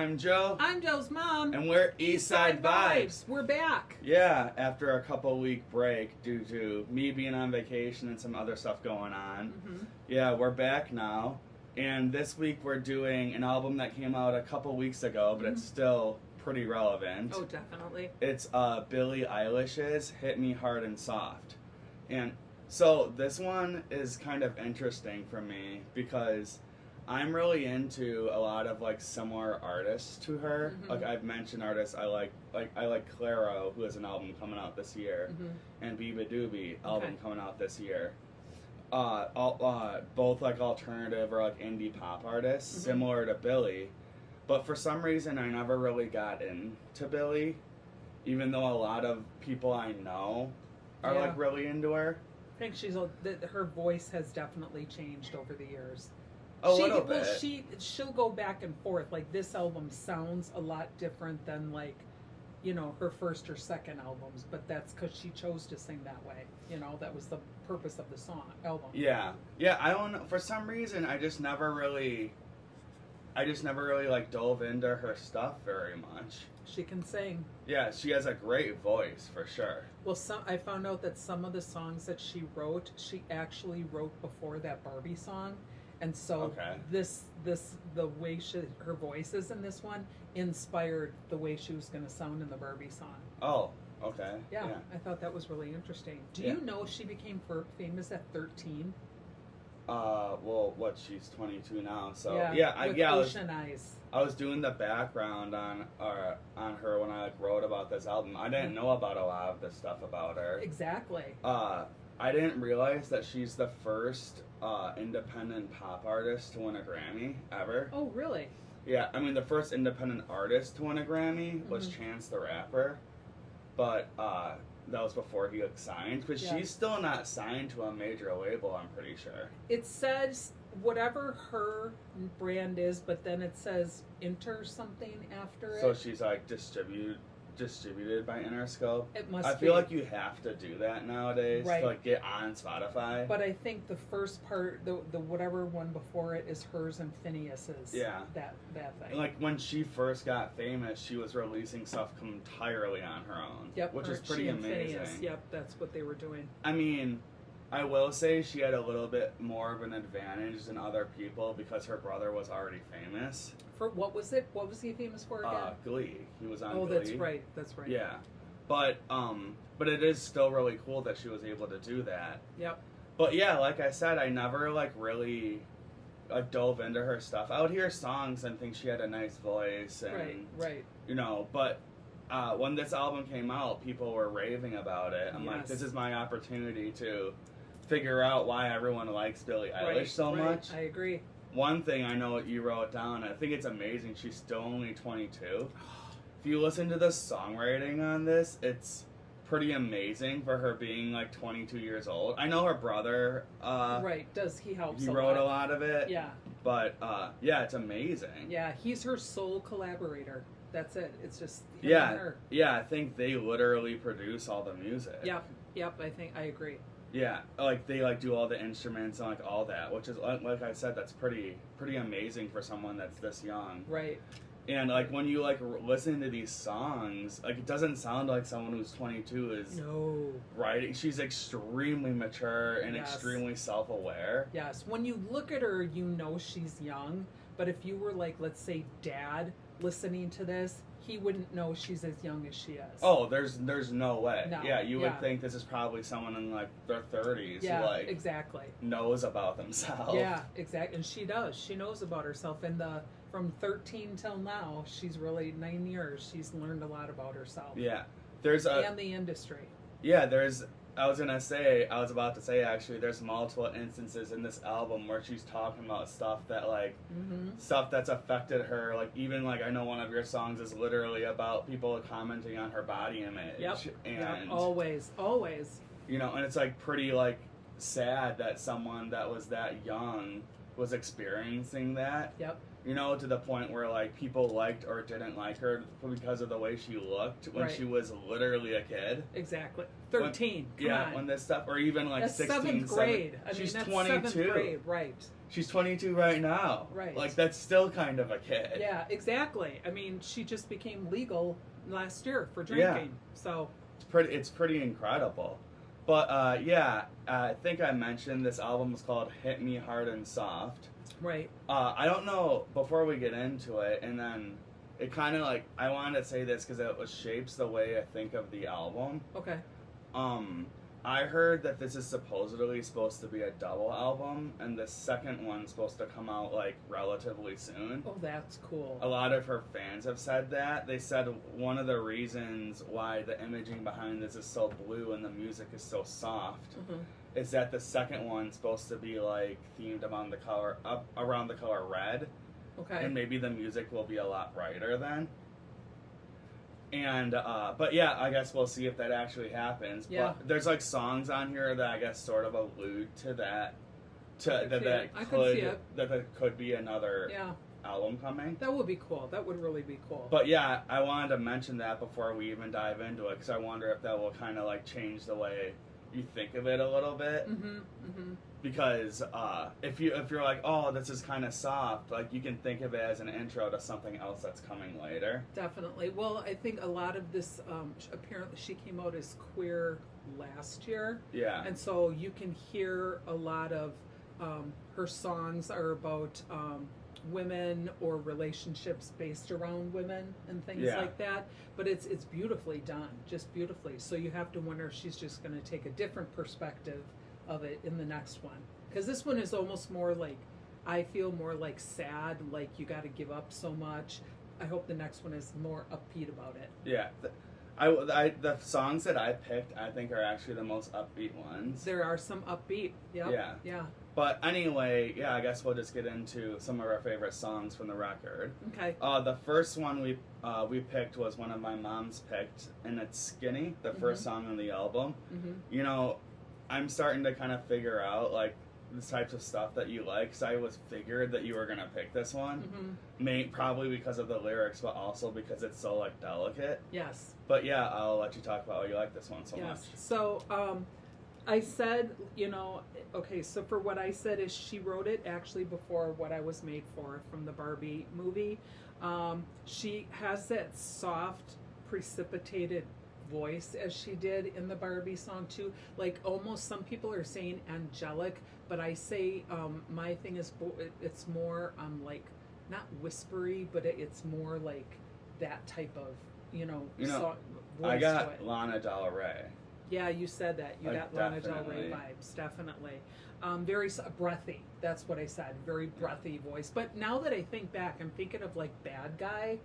I'm Joe. I'm Joe's mom. And we're Eastside Vibes. We're back. Yeah, after a couple-week break due to me being on vacation and some other stuff going on. Mm-hmm. Yeah, we're back now. And this week we're doing an album that came out a couple weeks ago, but it's still pretty relevant. Oh, definitely. It's Billie Eilish'S Hit Me Hard and Soft. And so this one is kind of interesting for me because I'm really into a lot of like similar artists to her. Mm-hmm. Like I've mentioned artists I like Chihiro, who has an album coming out this year, and Bittersweet album coming out this year. Both like alternative or like indie pop artists, similar to Billie. But for some reason I never really got into Billie, even though a lot of people I know are like really into her. I think her voice has definitely changed over the years. A little bit. Well, she'll go back and forth. Like this album sounds a lot different than like, you know, her first or second albums. But that's because she chose to sing that way. You know, that was the purpose of the album. Yeah. I don't know. For some reason, I just never really like dove into her stuff very much. She can sing. Yeah, she has a great voice for sure. Well, I found out that some of the songs that she actually wrote before that Barbie song. And so the way her voice is in this one inspired the way she was going to sound in the Barbie song. Oh, okay. Yeah, I thought that was really interesting. Do you know she became famous at 13? Well, she's 22 now, so Ocean Eyes. I was doing the background on her when I wrote about this album. I didn't know about a lot of this stuff about her. Exactly. I didn't realize that she's the first independent pop artist to win a Grammy ever. Oh, really? Yeah, I mean the first independent artist to win a Grammy was Chance the Rapper, but that was before he signed. But she's still not signed to a major label, I'm pretty sure. It says whatever her brand is, but then it says Inter something after it. So she's like distributed by Interscope. It must I feel like you have to do that nowadays to like get on Spotify. But I think the first part, the whatever one before it is hers and Phineas's. Yeah. That thing. Like when she first got famous, she was releasing stuff entirely on her own. Yep. Which is pretty amazing. Phineas. Yep, that's what they were doing. I mean, I will say she had a little bit more of an advantage than other people because her brother was already famous. For what was it? What was he famous for again? Glee. He was on Glee. Oh, that's right. Yeah. But it is still really cool that she was able to do that. Yep. But yeah, like I said, I never like really dove into her stuff. I would hear songs and think she had a nice voice and right. You know, but when this album came out, people were raving about it. I'm like, this is my opportunity to figure out why everyone likes Billie Eilish so much. I agree. One thing I know what you wrote down, I think it's amazing, she's still only 22. If you listen to the songwriting on this, it's pretty amazing for her being like 22 years old. I know her brother, he helps he wrote a lot of it. Yeah. But, it's amazing. Yeah, he's her sole collaborator. That's it. It's just him and her. Yeah, I think they literally produce all the music. Yep, I agree. Yeah, like they like do all the instruments and like all that, which is like I said, that's pretty amazing for someone that's this young. Right. And like when you like listen to these songs, like it doesn't sound like someone who's 22 is writing. She's extremely mature and extremely self-aware. Yes, when you look at her, you know she's young. But if you were like, let's say, Dad listening to this, he wouldn't know she's as young as she is. Oh, there's no way. No. Yeah, you would think this is probably someone in like their 30s who like exactly knows about themselves. Yeah, exactly. And she does. She knows about herself. And from 13 till now, she's really 9 years. She's learned a lot about herself. Yeah, and the industry. Yeah, I was about to say actually, there's multiple instances in this album where she's talking about stuff that like stuff that's affected her. Like even like I know one of your songs is literally about people commenting on her body image. Yep. Always. You know, and it's like pretty like sad that someone that was that young was experiencing that. Yep. You know, to the point where, like, people liked or didn't like her because of the way she looked when Right. she was literally a kid. Exactly. 13. Come on. When this stuff, or even like that's 16, 7th grade. 7, I mean, she's that's 22. 7th grade, right. She's 22 right now. Right. Like, that's still kind of a kid. Yeah, exactly. I mean, she just became legal last year for drinking. So It's pretty incredible. But, I think I mentioned this album is called Hit Me Hard and Soft. right. I don't know, before we get into it, and then it kind of like, I wanted to say this because it shapes the way I think of the album. Okay. I heard that this is supposedly supposed to be a double album, and the second one's supposed to come out, like, relatively soon. Oh, that's cool. A lot of her fans have said that. They said one of the reasons why the imaging behind this is so blue and the music is so soft is that the second one's supposed to be, like, themed around the color red. Okay. And maybe the music will be a lot brighter then. And, but yeah, I guess we'll see if that actually happens. Yeah. But there's, like, songs on here that I guess sort of allude to that. I could see it. That there could be another Yeah. album coming. That would be cool. That would really be cool. But yeah, I wanted to mention that before we even dive into it, because I wonder if that will kind of, like, change the way you think of it a little bit. Because if you're like, oh, this is kind of soft, like, you can think of it as an intro to something else that's coming later. Definitely. Well, I think a lot of this, apparently she came out as queer last year. Yeah. And so you can hear a lot of her songs are about women or relationships based around women and things like that. But it's beautifully done, just beautifully. So you have to wonder if she's just going to take a different perspective of it in the next one. Because this one is almost more like, I feel more like sad, like you got to give up so much. I hope the next one is more upbeat about it. Yeah. The songs that I picked, I think, are actually the most upbeat ones. There are some upbeat. Yep. Yeah. Yeah. But anyway, yeah, I guess we'll just get into some of our favorite songs from the record. Okay. The first one we picked was one of my mom's picked, and it's Skinny, the first song on the album. You know, I'm starting to kind of figure out, like, the types of stuff that you like, because I figured that you were going to pick this one. Probably because of the lyrics, but also because it's so, like, delicate. Yes. But yeah, I'll let you talk about why you like this one so much. So, I said, okay, so for what I said is she wrote it actually before What I Was Made For from the Barbie movie. She has that soft, precipitated voice as she did in the Barbie song too. Like, almost, some people are saying angelic, but I say my thing is it's more like, not whispery, but it's more like that type of voice. I got Lana Del Rey. Yeah, you said that. You got Lana Del Rey vibes, definitely. Very breathy. That's what I said. Very breathy voice. But now that I think back, I'm thinking of, like, Bad Guy.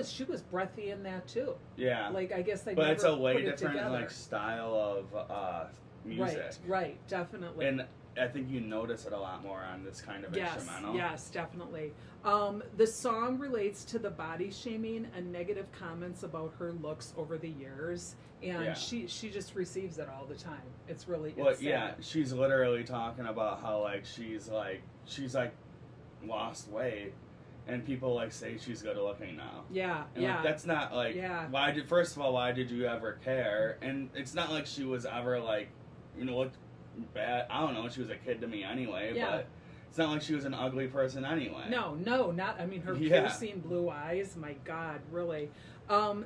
She was breathy in that too. Yeah. Like, I guess but it's a way different, like, style of music. Right, definitely. And I think you notice it a lot more on this kind of instrumental. Yes, definitely. The song relates to the body shaming and negative comments about her looks over the years, and she just receives it all the time. It's really sad. She's literally talking about how, like, she's lost weight, and people, like, say she's good looking now. Yeah, and, like, that's not, like, first of all, why did you ever care? And it's not like she was ever, like, looked bad. I don't know, she was a kid to me anyway, but it's not like she was an ugly person anyway. No, not, I mean, her piercing blue eyes, my God, really.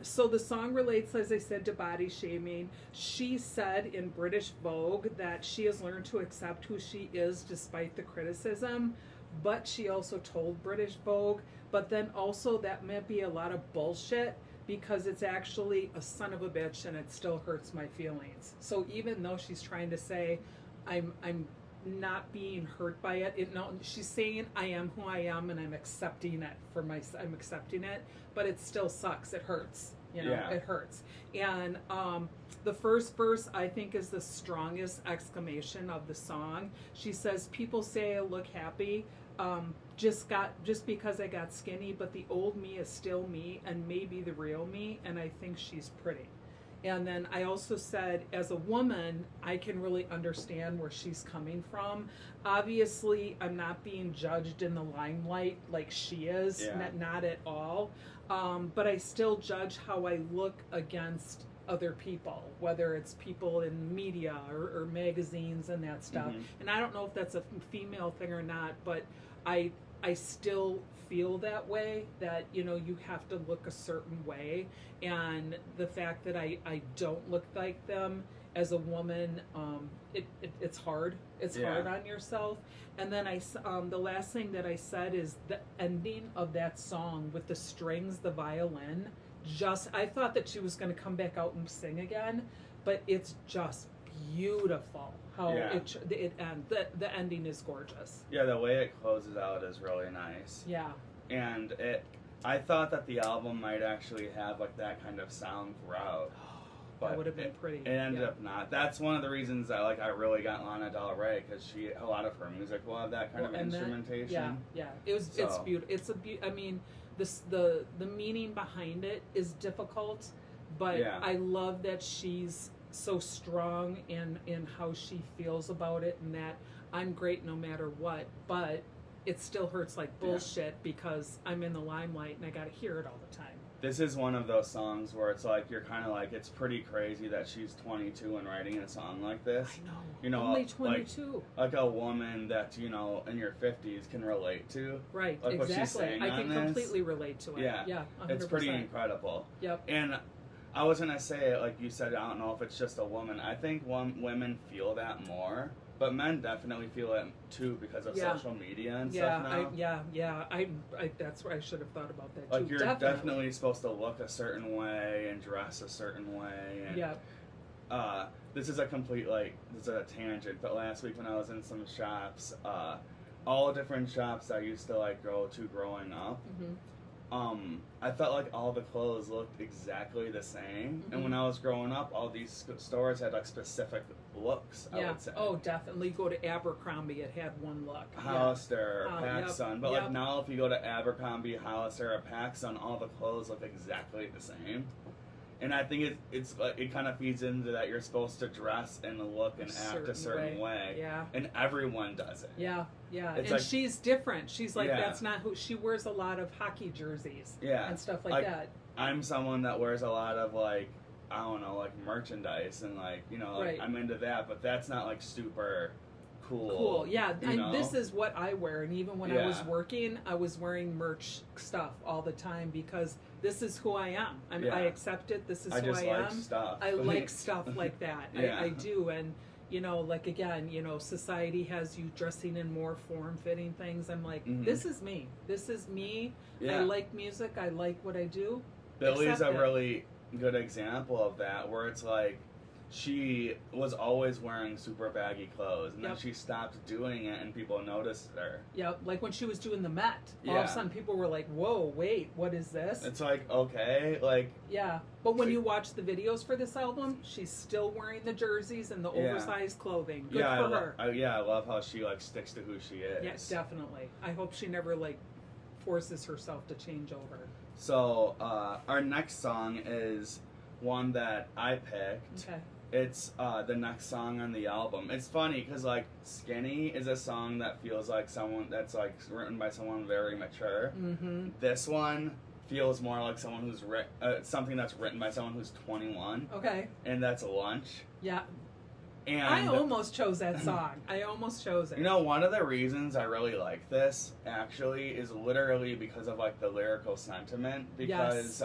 So the song relates, as I said, to body shaming. She said in British Vogue that she has learned to accept who she is despite the criticism, but she also told British Vogue, but then also that might be a lot of bullshit, because it's actually a son of a bitch and it still hurts my feelings. So even though she's trying to say, I'm not being hurt by it, she's saying I am who I am and I'm accepting it I'm accepting it, but it still sucks. It hurts. It hurts. And the first verse, I think, is the strongest exclamation of the song. She says, people say I look happy, just because I got skinny, but the old me is still me and maybe the real me, and I think she's pretty. And then I also said, as a woman, I can really understand where she's coming from. Obviously, I'm not being judged in the limelight like she is, not at all. But I still judge how I look against other people, whether it's people in media or magazines and that stuff. And I don't know if that's a female thing or not, but I still feel that way, that you have to look a certain way, and the fact that I don't look like them as a woman, it's hard. It's hard on yourself. And then the last thing that I said is the ending of that song with the strings, the violin. I thought that she was going to come back out and sing again, but it's just beautiful how it ends. The ending is gorgeous. Yeah, the way it closes out is really nice. Yeah. And I thought that the album might actually have like that kind of sound throughout. But that would have been pretty. It ended up not. That's one of the reasons I really got Lana Del Rey, because a lot of her music will have that kind of instrumentation. It's beautiful. I mean, the meaning behind it is difficult, but I love that she's so strong in how she feels about it, and that I'm great no matter what, but it still hurts like bullshit because I'm in the limelight and I gotta hear it all the time. This is one of those songs where it's like, you're kind of like, it's pretty crazy that she's 22 and writing a song like this. I know. Only 22. Like a woman that, in your 50s can relate to. Right, like exactly. What she's saying I can completely relate to it. Yeah, 100%. It's pretty incredible. Yep. And I was going to say, like you said, I don't know if it's just a woman. I think women feel that more. But men definitely feel it too because of social media and stuff now. That's where I should have thought about that too. Like, you're definitely supposed to look a certain way and dress a certain way. And, this is a tangent, but last week when I was in some shops, all different shops I used to go to growing up, I felt like all the clothes looked exactly the same. And when I was growing up, all these stores had specific looks, I would say. Oh, definitely. Go to Abercrombie, it had one look. Hollister, PacSun. But now if you go to Abercrombie, Hollister, or PacSun, all the clothes look exactly the same. And I think it kind of feeds into that you're supposed to dress and look and act a certain way. Yeah. And everyone does it. Yeah. And she's different. She's that's not who she wears. A lot of hockey jerseys. And stuff like that. I'm someone that wears a lot of merchandise and I'm into that, but that's not super cool. Yeah. This is what I wear, and even when I was working, I was wearing merch stuff all the time because this is who I am. I accept it. This is who I am. Stuff. I like stuff like that. I do. And society has you dressing in more form-fitting things. I'm like, this is me. This is me. I like music. I like what I do. Billie's a really good example of that, where it's like, she was always wearing super baggy clothes, and then she stopped doing it, and people noticed her. Yep, like when she was doing the Met, all of a sudden people were like, "Whoa, wait, what is this?" It's like, okay, but when you watch the videos for this album, she's still wearing the jerseys and the oversized clothing. Good for her. I love how she sticks to who she is. Yes, definitely. I hope she never forces herself to change over. So our next song is one that I picked. Okay. It's the next song on the album. It's funny because Skinny is a song that feels like someone that's written by someone very mature. This one feels more like someone who's something that's written by someone who's 21. Okay. And that's Lunch. Yeah. And I almost chose that song. I almost chose it. One of the reasons I really like this actually is literally because of the lyrical sentiment. Because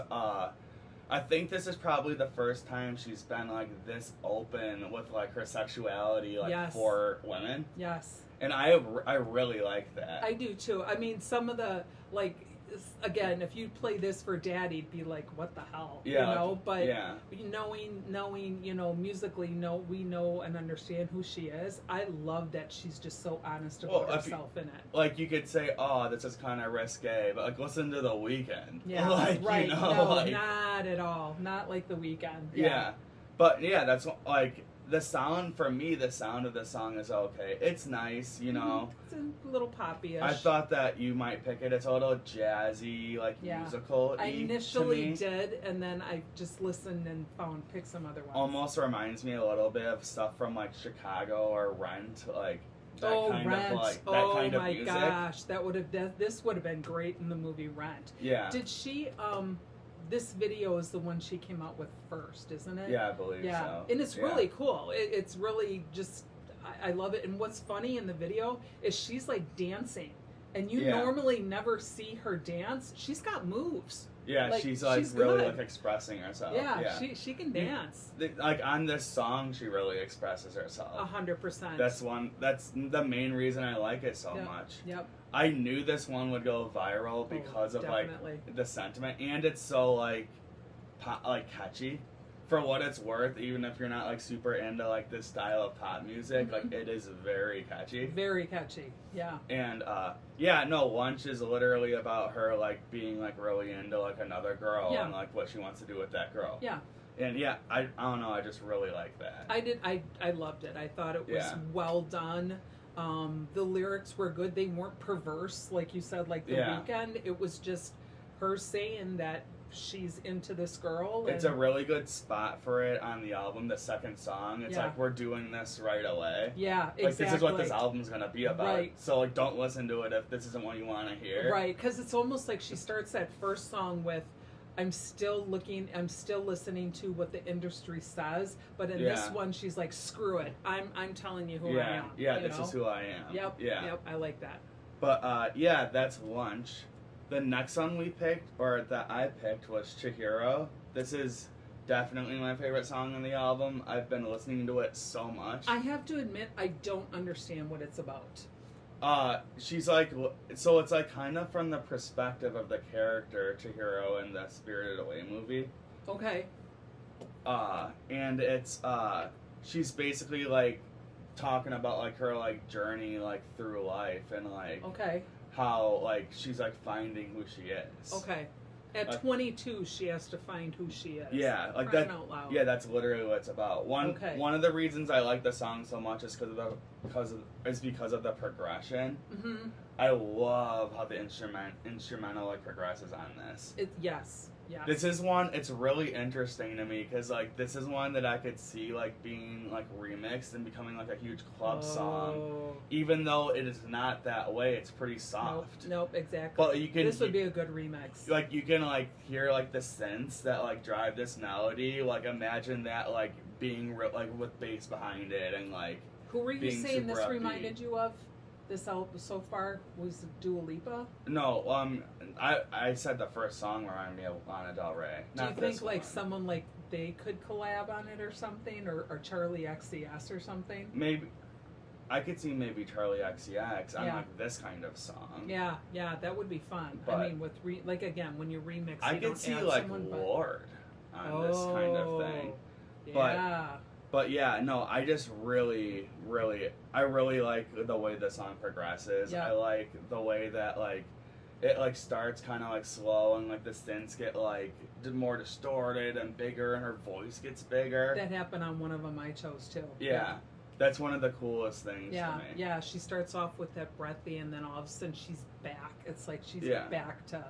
I think this is probably the first time she's been this open with her sexuality for women. Yes. And I really like that. I do too. I mean, some of the again, if you play this for Daddy, it'd be like, what the hell, But knowing, musically, we know and understand who she is. I love that she's just so honest about herself in it. You could say, oh, this is kind of risque, but listen to The Weeknd. Yeah, right. No, not at all. Not like The Weeknd. Yeah. But that's the sound for me, the sound of the song is okay. It's nice, you know. It's a little poppy-ish. I thought that you might pick it. It's a little jazzy, like musical. I initially did, and then I just listened and picked some other ones. Almost reminds me a little bit of stuff from like Chicago or Rent, like that Rent. Kind of music. Gosh, this would have been great in the movie Rent. Yeah. Did she? This video is the one she came out with first, isn't it? Yeah, I believe so. And it's really cool. It's really just, I love it. And what's funny in the video is she's like dancing. And you normally never see her dance. She's got moves. Yeah, she's really like expressing herself. Yeah. She can dance. Like on this song, she really expresses herself. 100%. That's the main reason I like it so much. Yep. I knew this one would go viral because of like the sentiment, and it's so like catchy. For what it's worth, even if you're not like super into like this style of pop music, like it is very catchy. Very catchy, yeah. And Lunch is literally about her like being like really into like another girl and like what she wants to do with that girl. Yeah. And I don't know, I just really like that. I loved it. I thought it was well done. The lyrics were good. They weren't perverse, like you said, like The Weeknd. It was just her saying that she's into this girl. It's a really good spot for it on the album, the second song. It's like, we're doing this right away. Yeah, exactly. Like, this is what this album's going to be about. Right. So, like, don't listen to it if this isn't what you want to hear. Right, because it's almost like she starts that first song with, I'm still listening to what the industry says, but in this one, she's like, screw it. I'm telling you who I am. Yeah, this is who I am. Yep, I like that. But, that's Lunch. The next song we picked, or that I picked, was Chihiro. This is definitely my favorite song on the album. I've been listening to it so much. I have to admit, I don't understand what it's about. She's like, so it's like kind of from the perspective of the character Chihiro in the Spirited Away movie. Okay. And it's, she's basically talking about her journey through life and okay. How she's finding who she is. Okay. At 22, she has to find who she is. Yeah, that. Out loud. Yeah, that's literally what it's about. One of the reasons I like the song so much is because of the progression. Mm-hmm. I love how the instrumental progresses on this. Yes. This is one. It's really interesting to me because this is one that I could see being remixed and becoming a huge club song, even though it is not that way. It's pretty soft. Nope, exactly. But this would be a good remix. You can hear the synths that drive this melody. Imagine that being with bass behind it and Who were you saying this upbeat. Reminded you of? This album so far was Dua Lipa? No, I said the first song reminded me of Lana Del Rey. Do you think someone they could collab on it or something, or Charlie XCX or something? Maybe I could see Charlie XCX on this kind of song. Yeah, that would be fun. But I mean, with again, when you remix, I could see Lorde on this kind of thing. Yeah. But yeah, no, I just really like the way the song progresses. Yeah. I like the way that it starts kind of slow and the synths get more distorted and bigger and her voice gets bigger. That happened on one of them I chose too. Yeah. That's one of the coolest things to me. Yeah, she starts off with that breathy and then all of a sudden she's back. It's like she's back to,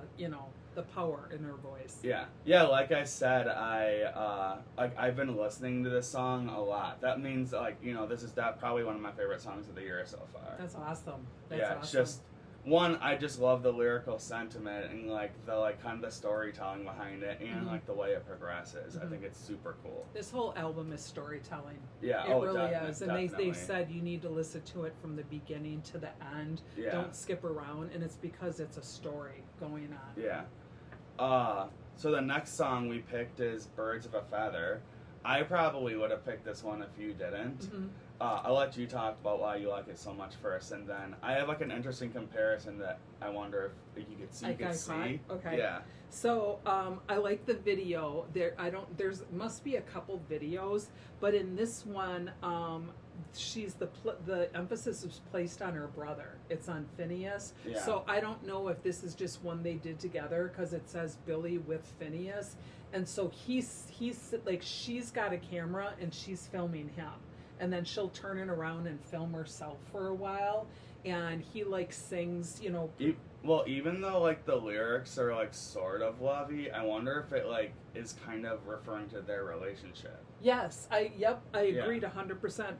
the power in her voice. Yeah, like I said, I've been listening to this song a lot. That means this is probably one of my favorite songs of the year so far. That's awesome. It's just one, I just love the lyrical sentiment and the kind of the storytelling behind it and the way it progresses. I think it's super cool. This whole album is storytelling. Yeah, it really is. And they said you need to listen to it from the beginning to the end. Yeah. Don't skip around, and it's because it's a story going on. Yeah. So the next song we picked is Birds of a Feather. I probably would have picked this one if you didn't. Mm-hmm. I'll let you talk about why you like it so much first, and then I have an interesting comparison that I wonder if you could see. Okay. Yeah. So I like the video. There's must be a couple videos, but in this one, the emphasis is placed on her brother. It's on Phineas. Yeah. So I don't know if this is just one they did together because it says Billie with Phineas, and so he's she's got a camera and she's filming him. and then she'll turn it around and film herself for a while, and he like sings, you know. Well, even though like the lyrics are like sort of lovey, I wonder if it like is kind of referring to their relationship. Yes, I agreed 100%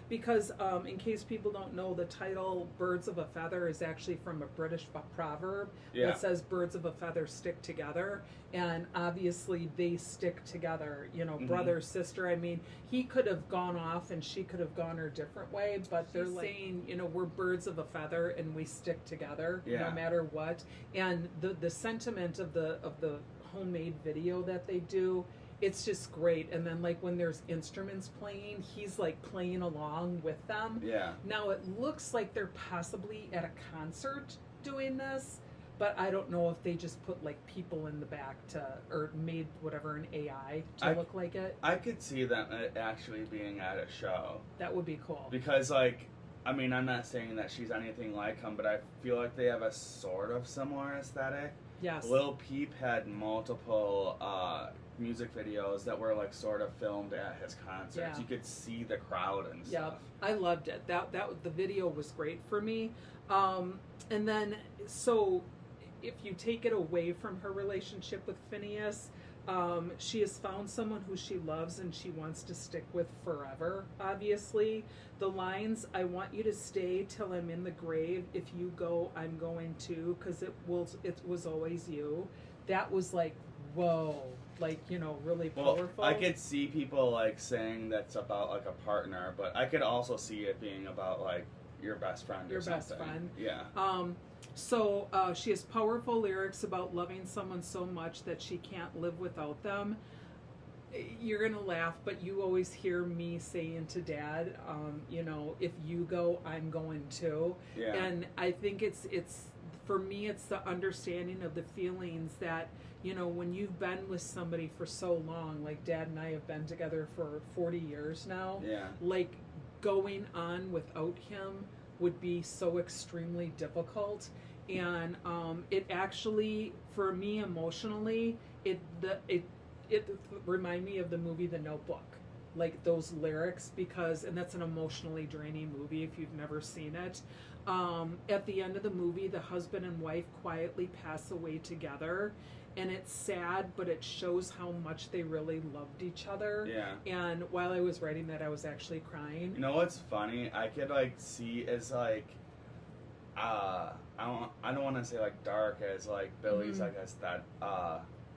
because in case people don't know, the title "Birds of a Feather" is actually from a British proverb that says "birds of a feather stick together," and obviously they stick together. You know, brother, sister. I mean, he could have gone off and she could have gone her different way, but they're like saying, you know, we're birds of a feather and we stick together no matter what. And the sentiment of the homemade video that they do, it's just great. And then like when there's instruments playing, he's like playing along with them. Yeah. Now it looks like they're possibly at a concert doing this, but I don't know if they just put like people in the back or made whatever an AI to look like it. I could see them actually being at a show. That would be cool. Because like, I mean, I'm not saying that she's anything like him, but I feel like they have a sort of similar aesthetic. Yes. Lil Peep had multiple music videos that were like sort of filmed at his concerts. Yeah. You could see the crowd and stuff. I loved it. That the video was great for me. And then so if you take it away from her relationship with Phineas, she has found someone who she loves and she wants to stick with forever, obviously. The lines, "I want you to stay till I'm in the grave. If you go, I'm going to, because it was always you." That was like, whoa, like, you know, really powerful. Well, I could see people like saying that's about like a partner, but I could also see it being about like your best friend or something. Your best friend. Yeah. So she has powerful lyrics about loving someone so much that she can't live without them. You're gonna laugh, but you always hear me saying to Dad, you know, if you go, I'm going to. Yeah. And I think it's for me, it's the understanding of the feelings that, you know, when you've been with somebody for so long, like Dad and I have been together for 40 years now. Yeah. Like going on without him would be so extremely difficult. And it actually, for me emotionally, it reminded me of the movie The Notebook, like those lyrics, and that's an emotionally draining movie if you've never seen it. At the end of the movie, the husband and wife quietly pass away together, and it's sad, but it shows how much they really loved each other. Yeah. And while I was writing that, I was actually crying. You know what's funny? I could like see as like, I don't want to say like dark as like Billie's, I guess that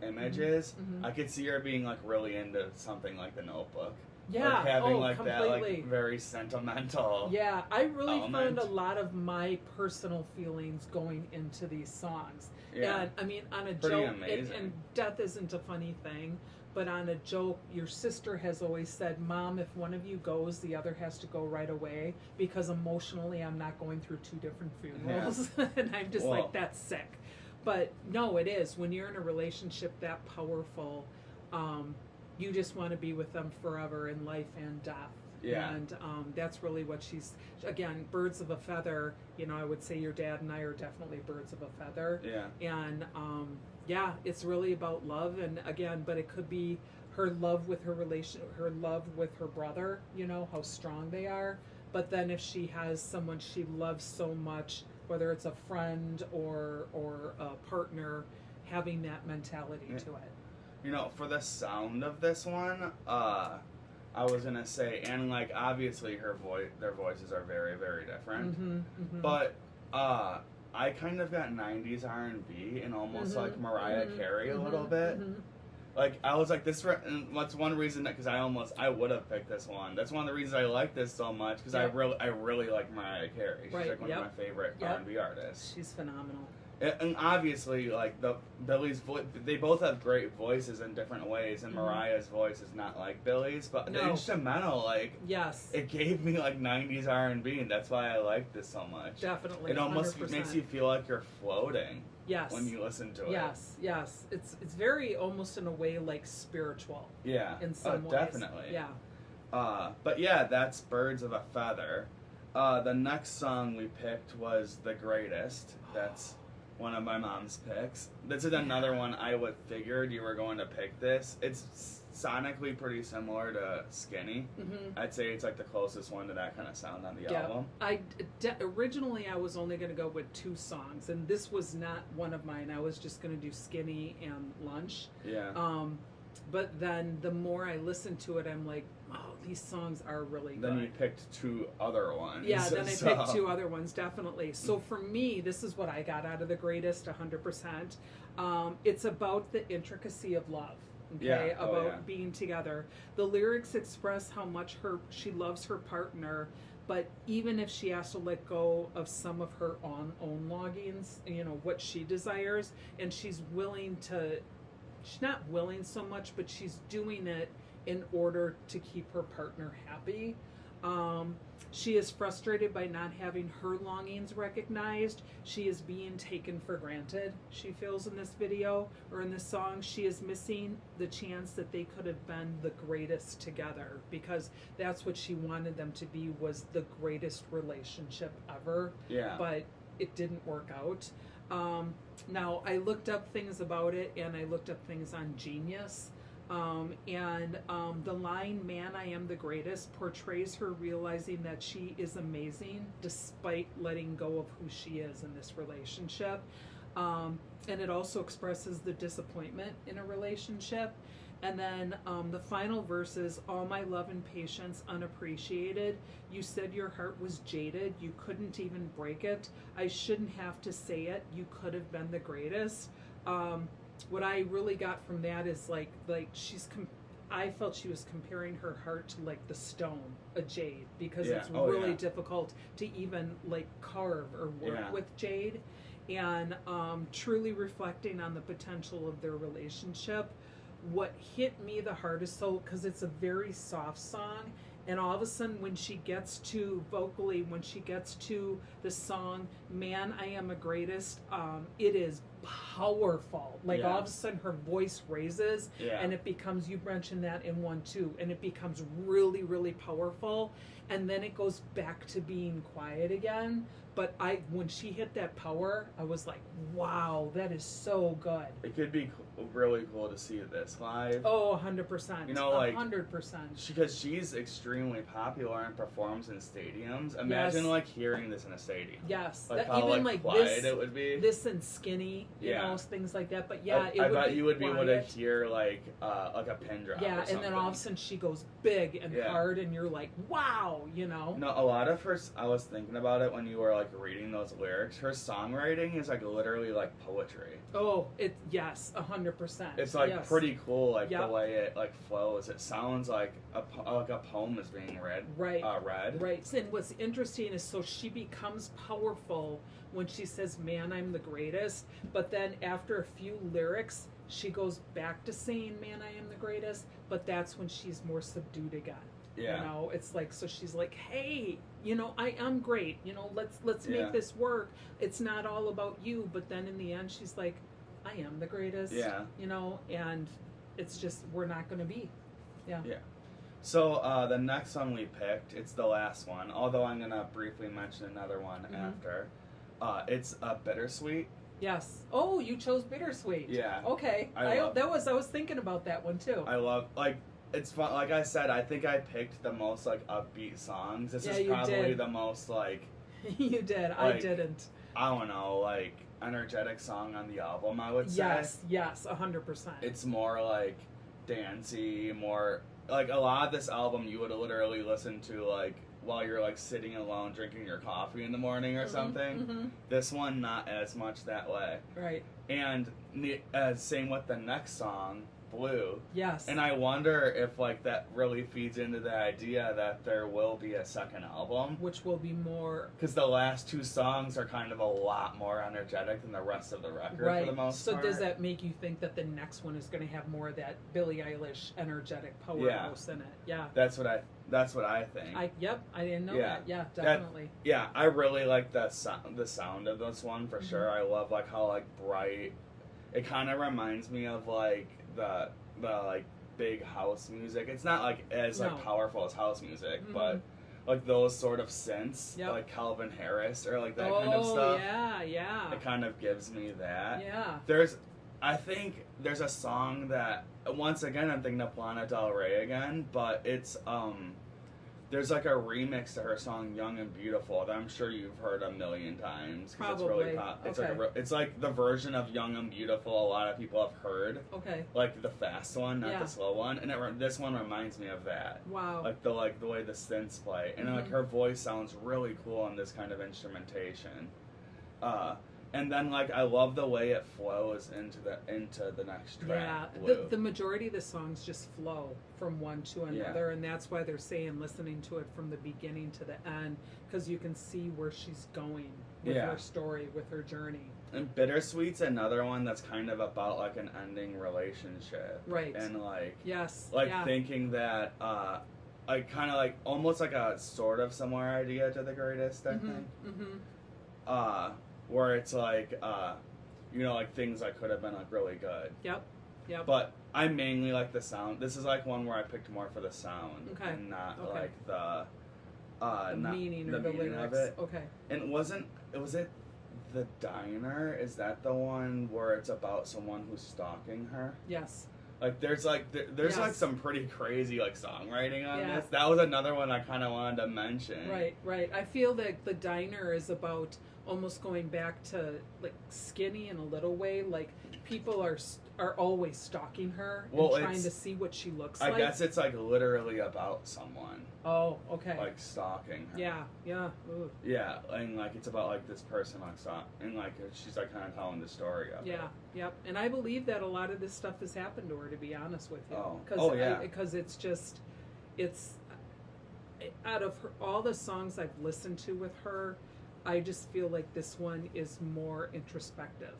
image is. I could see her being like really into something like The Notebook. Yeah, like having like completely. that like very sentimental. Yeah, I really element. found a lot of my personal feelings going into these songs. Yeah. And I mean, on a Pretty joke, amazing. and death isn't a funny thing, but on a joke, your sister has always said, "Mom, if one of you goes, the other has to go right away, because emotionally I'm not going through two different funerals." Yeah. And I'm just like, that's sick. But no, it is. When you're in a relationship that powerful, you just want to be with them forever in life and death. Yeah. And that's really what she's, again, birds of a feather. You know, I would say your dad and I are definitely birds of a feather. Yeah. And yeah, it's really about love. And again, but it could be her love with her love with her brother, you know, how strong they are. But then if she has someone she loves so much, whether it's a friend or a partner, having that mentality to it. You know, for the sound of this one, I was gonna say, and like obviously their voices are very, very different. But I kind of got 90s R&B and almost like Mariah Carey a little bit. Like I was like and that's one reason that, because I would have picked this one. That's one of the reasons I like this so much, because I really like Mariah Carey. She's like one of my favorite R&B artists. She's phenomenal. And obviously, like Billie's voice, they both have great voices in different ways, and Mariah's voice is not like Billie's, but the instrumental, like, it gave me like 90s R&B, and that's why I like this so much. Definitely, it almost 100%. Makes you feel like you're floating. Yes. When you listen to it. Yes. It's very almost in a way like spiritual. Yeah. In some ways. Definitely. Yeah. But yeah, that's Birds of a Feather. The next song we picked was The Greatest. That's one of my mom's picks. This is another one I would figured you were going to pick this. It's sonically pretty similar to Skinny. Mm-hmm. I'd say it's like the closest one to that kind of sound on the album. Originally I was only going to go with 2 songs, and this was not one of mine. I was just going to do Skinny and Lunch. Yeah. But then the more I listened to it, I'm like, oh, these songs are really good. Then you picked 2 other ones. Yeah, then I picked 2 other ones, definitely. So for me, this is what I got out of The Greatest, 100%. It's about the intricacy of love. Okay, about being together. The lyrics express how much she loves her partner, but even if she has to let go of some of her own longings, what she desires, and she's not willing so much, but she's doing it in order to keep her partner happy. She is frustrated by not having her longings recognized. She is being taken for granted, she feels in this video, or in this song. She is missing the chance that they could have been the greatest together, because that's what she wanted them to be, was the greatest relationship ever. Yeah. But it didn't work out. Now, I looked up things about it, and I looked up things on Genius. The line, "Man, I am the greatest," portrays her realizing that she is amazing despite letting go of who she is in this relationship. And it also expresses the disappointment in a relationship. And then the final verse is, "All my love and patience unappreciated. You said your heart was jaded. You couldn't even break it. I shouldn't have to say it. You could have been the greatest." What I really got from that is like I felt she was comparing her heart to like the stone, a jade, because it's really difficult to even like carve or work with jade, and truly reflecting on the potential of their relationship. What hit me the hardest, because it's a very soft song, and all of a sudden when she gets to the song, "Man, I am the greatest," it is powerful. Like all of a sudden her voice raises, and it becomes, you mentioned that in 1, 2, and it becomes really, really powerful, and then it goes back to being quiet again. But when she hit that power, I was like, wow, that is so good. It could be really cool to see this live. Oh, 100%. 100%. Because she's extremely popular and performs in stadiums. Imagine like hearing this in a stadium. Yes. Like how even like quiet this, it would be. This and Skinny, you know, things like that. But I bet you would be able to hear like a pin drop. Yeah, and then all of a sudden she goes big and hard, and you're like, wow, you know. No, a lot of her. I was thinking about it when you were like reading those lyrics. Her songwriting is like literally like poetry. Oh, 100%. It's like pretty cool, like the way it like flows. It sounds like a poem is being read. Right. Right. And what's interesting is, so she becomes powerful when she says, "Man, I'm the greatest," but then after a few lyrics, she goes back to saying, "Man, I am the greatest," but that's when she's more subdued again. Yeah. You know, it's like, so she's like, "Hey, you know, I am great. You know, let's make this work. It's not all about you." But then in the end, she's like, "I am the greatest." Yeah. You know, and it's just, we're not going to be. Yeah. Yeah. So the next song we picked, it's the last one, although I'm going to briefly mention another one after. It's Bittersweet. Yes. Oh, you chose Bittersweet. Yeah. Okay. I was thinking about that one too. I love, like, it's fun. Like I said, I think I picked the most like upbeat songs. This is probably the most like. You did. Like, I didn't. I don't know, like energetic song on the album, I would say. Yes, 100%. It's more like dancey, more like a lot of this album you would literally listen to like while you're like sitting alone drinking your coffee in the morning or something. Mm-hmm. This one not as much that way. Right. And same with the next song, Blue. Yes. And I wonder if like that really feeds into the idea that there will be a second album, which will be more, because the last 2 songs are kind of a lot more energetic than the rest of the record for the most part. So does that make you think that the next one is going to have more of that Billie Eilish energetic powerhouse in it? Yeah. That's what I think. I didn't know that. Yeah, definitely. I really like the sound of this one for sure. I love like how like bright. It kind of reminds me of like the like big house music. It's not like as like powerful as house music, but like those sort of synths, like Calvin Harris or like that kind of stuff. yeah. It kind of gives me that. Yeah. I think there's a song that, once again, I'm thinking of Lana Del Rey again, but it's, there's like a remix to her song "Young and Beautiful" that I'm sure you've heard a million times. Probably. It's really pop. It's okay. It's like the version of "Young and Beautiful" a lot of people have heard. Okay. Like the fast one, not the slow one, and this one reminds me of that. Wow. Like the way the synths play, and like her voice sounds really cool on this kind of instrumentation. And then, like, I love the way it flows into the next track. Yeah, the majority of the songs just flow from one to another, and that's why they're saying listening to it from the beginning to the end, because you can see where she's going with her story, with her journey. And Bittersweet's another one that's kind of about, like, an ending relationship. Right. And, like... Yes. Thinking that, like, kind of, like, almost like a sort of similar idea to The Greatest, I think. Mm-hmm. Where it's like, you know, like things that could have been like really good. Yep. But I mainly like the sound. This is like one where I picked more for the sound and not like the meaning or the lyrics of it. Okay. And was it The Diner? Is that the one where it's about someone who's stalking her? Yes. Like there's like some pretty crazy like songwriting on Yeah. this. That was another one I kind of wanted to mention. Right. I feel that The Diner is about almost going back to like Skinny in a little way. Like people are always stalking her and trying to see what she looks like. I guess it's like literally about someone. Oh, okay. Like stalking her. Yeah. Ooh. Yeah, and like it's about like this person like and like she's like kind of telling the story of it. Yep. And I believe that a lot of this stuff has happened to her, to be honest with you. Because it's just, it's out of all the songs I've listened to with her, I just feel like this one is more introspective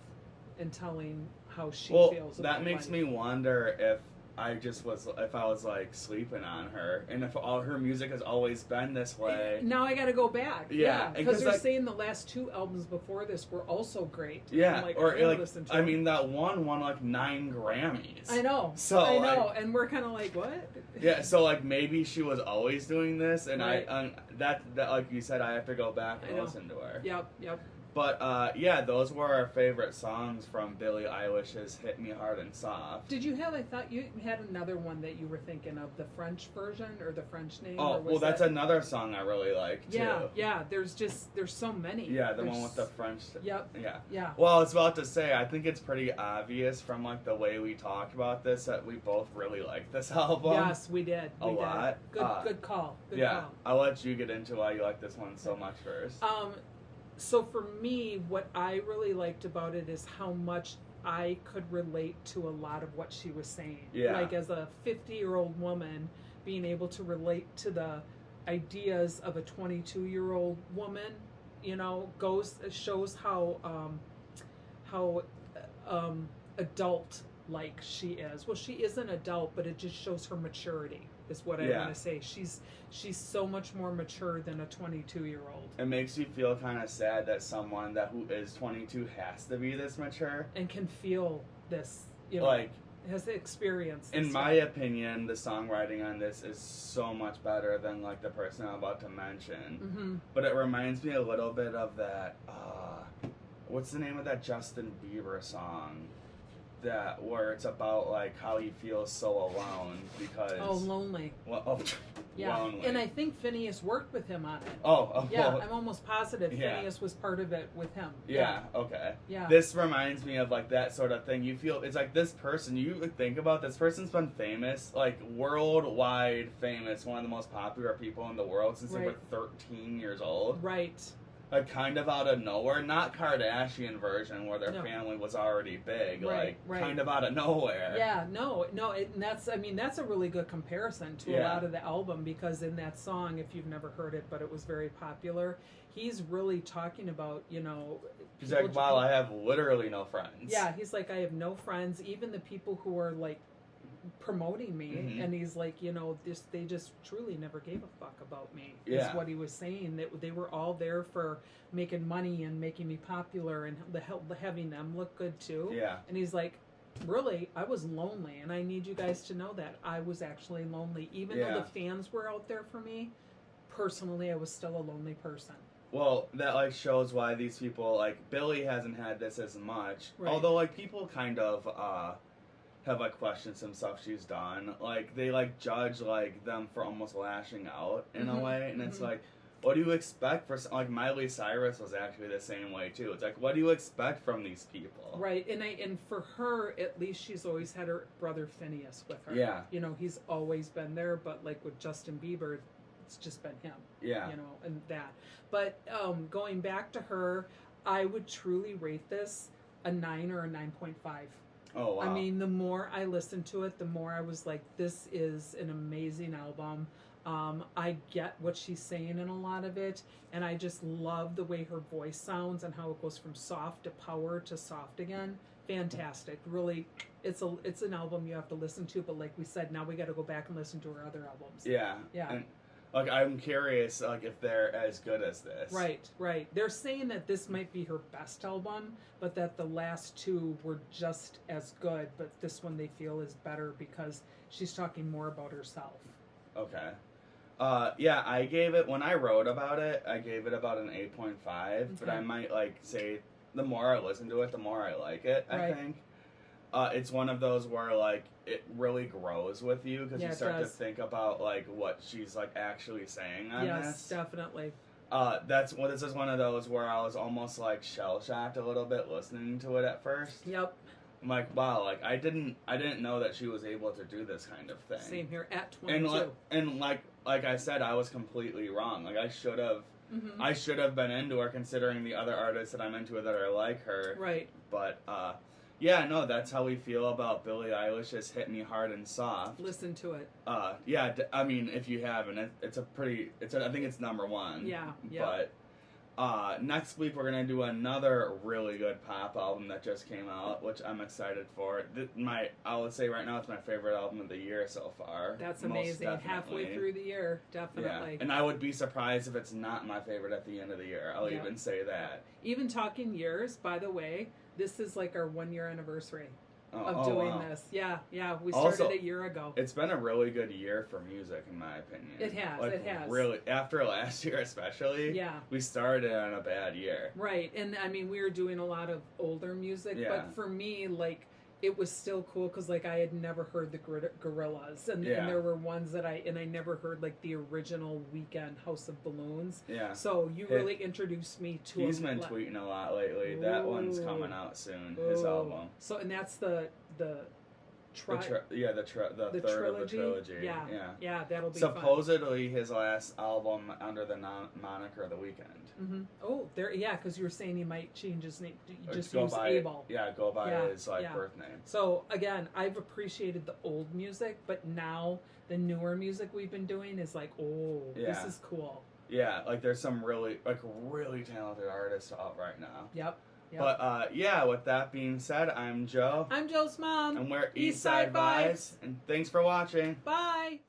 and telling how she feels about that makes me wonder if I was like sleeping on her, and if all her music has always been this way. Now I got to go back. Yeah, because they're saying the last two albums before this were also great. Yeah, like, I mean that one won like 9 Grammys. I know. So I know, and we're kind of like, what? Yeah, so like maybe she was always doing this, and right. that like you said, I have to go back and listen to her. Yep. But, those were our favorite songs from Billie Eilish's Hit Me Hard and Soft. Did you have, I thought you had another one that you were thinking of, the French version, or the French name? Oh, well, that's another song I really like, too. Yeah, there's so many. Yeah, the one with the French... Yep. Yeah. Well, I was about to say, I think it's pretty obvious from, like, the way we talk about this that we both really like this album. Yes, we did. A lot. Good call. Good call. I'll let you get into why you like this one so much first. So for me, what I really liked about it is how much I could relate to a lot of what she was saying. Yeah. Like as a 50-year-old woman, being able to relate to the ideas of a 22-year-old woman, you know, shows how adult-like she is. Well, she is an adult, but it just shows her maturity. Is what I want to say. She's so much more mature than a 22-year-old. It makes you feel kind of sad that someone who is 22 has to be this mature and can feel this, you know, like has the experience. In my opinion, the songwriting on this is so much better than like the person I'm about to mention. Mm-hmm. But it reminds me a little bit of that. What's the name of that Justin Bieber song? Where it's about like how he feels so alone because lonely. Lonely. And I think Phineas worked with him on it. I'm almost positive Phineas was part of it with him. Okay. Yeah. This reminds me of like that sort of thing. You feel it's like this person. You think about this person's been famous, like worldwide famous, one of the most popular people in the world since they were 13 years old. Right. Like kind of out of nowhere, not Kardashian version where their family was already big, kind of out of nowhere. Yeah, and that's a really good comparison to a lot of the album, because in that song, if you've never heard it, but it was very popular, he's really talking about, you know... He's like, wow, I have literally no friends. Yeah, he's like, I have no friends, even the people who are like promoting me, and he's like, you know, they just truly never gave a fuck about me, is what he was saying, that they were all there for making money and making me popular and having them look good too. And he's like, really, I was lonely, and I need you guys to know that I was actually lonely, even though the fans were out there for me. Personally, I was still a lonely person. Well, that like shows why these people like Billie hasn't had this as much. Right. Although like people kind of have like questioned some stuff she's done. Like they like judge like them for almost lashing out in a way, and it's like, what do you expect for like Miley Cyrus was actually the same way too. It's like, what do you expect from these people? Right, and for her, at least she's always had her brother Phineas with her. Yeah. You know, he's always been there, but like with Justin Bieber, it's just been him. Yeah. You know, and that. But going back to her, I would truly rate this a 9 or a 9.5. Oh, wow. I mean, the more I listened to it, the more I was like, this is an amazing album. I get what she's saying in a lot of it, and I just love the way her voice sounds and how it goes from soft to power to soft again. Fantastic. Really, it's an album you have to listen to, but like we said, now we got to go back and listen to her other albums. Yeah. Yeah. And, like, I'm curious, like, if they're as good as this. Right. They're saying that this might be her best album, but that the last two were just as good, but this one they feel is better because she's talking more about herself. Okay. Yeah, I gave it, when I wrote about it, I gave it about an 8.5, but I might, like, say, the more I listen to it, the more I like it, I think. It's one of those where, like, it really grows with you, because you start to think about, like, what she's, like, actually saying on this. Yes, definitely. This is one of those where I was almost, like, shell-shocked a little bit listening to it at first. Yep. I'm like, wow, like, I didn't know that she was able to do this kind of thing. Same here, at 22. And like I said, I was completely wrong. Like, I should have been into her, considering the other artists that I'm into that are like her. Right. But, yeah, no, that's how we feel about Billie Eilish's Hit Me Hard and Soft. Listen to it. Yeah, I mean, if you haven't, I think it's number one. Yeah. But, next week we're going to do another really good pop album that just came out, which I'm excited for. I would say right now it's my favorite album of the year so far. That's amazing. Halfway through the year, definitely. Yeah. And I would be surprised if it's not my favorite at the end of the year. I'll even say that. Even talking years, by the way, this is like our 1 year anniversary of doing this. Yeah, we started a year ago. It's been a really good year for music, in my opinion. It has. Really, after last year especially, we started on a bad year. Right, and I mean, we were doing a lot of older music, but for me, like, it was still cool because, like, I had never heard the Gorillaz, and there were ones that I never heard, like, the original Weekend House of Balloons. Yeah. So you really introduced me to. He's been tweeting a lot lately. That one's coming out soon. His album. So, and that's the third trilogy. Of the trilogy. Yeah, that'll be supposedly fun. His last album under the moniker The Weeknd. Mm-hmm. Oh, because you were saying he might change his name. Just use Abel. Go by his birth name. So again, I've appreciated the old music, but now the newer music we've been doing is like, this is cool. Yeah, like there's some really talented artists out right now. Yep. But, with that being said, I'm Joe. I'm Joe's mom. And we're Eastside Vibes. And thanks for watching. Bye.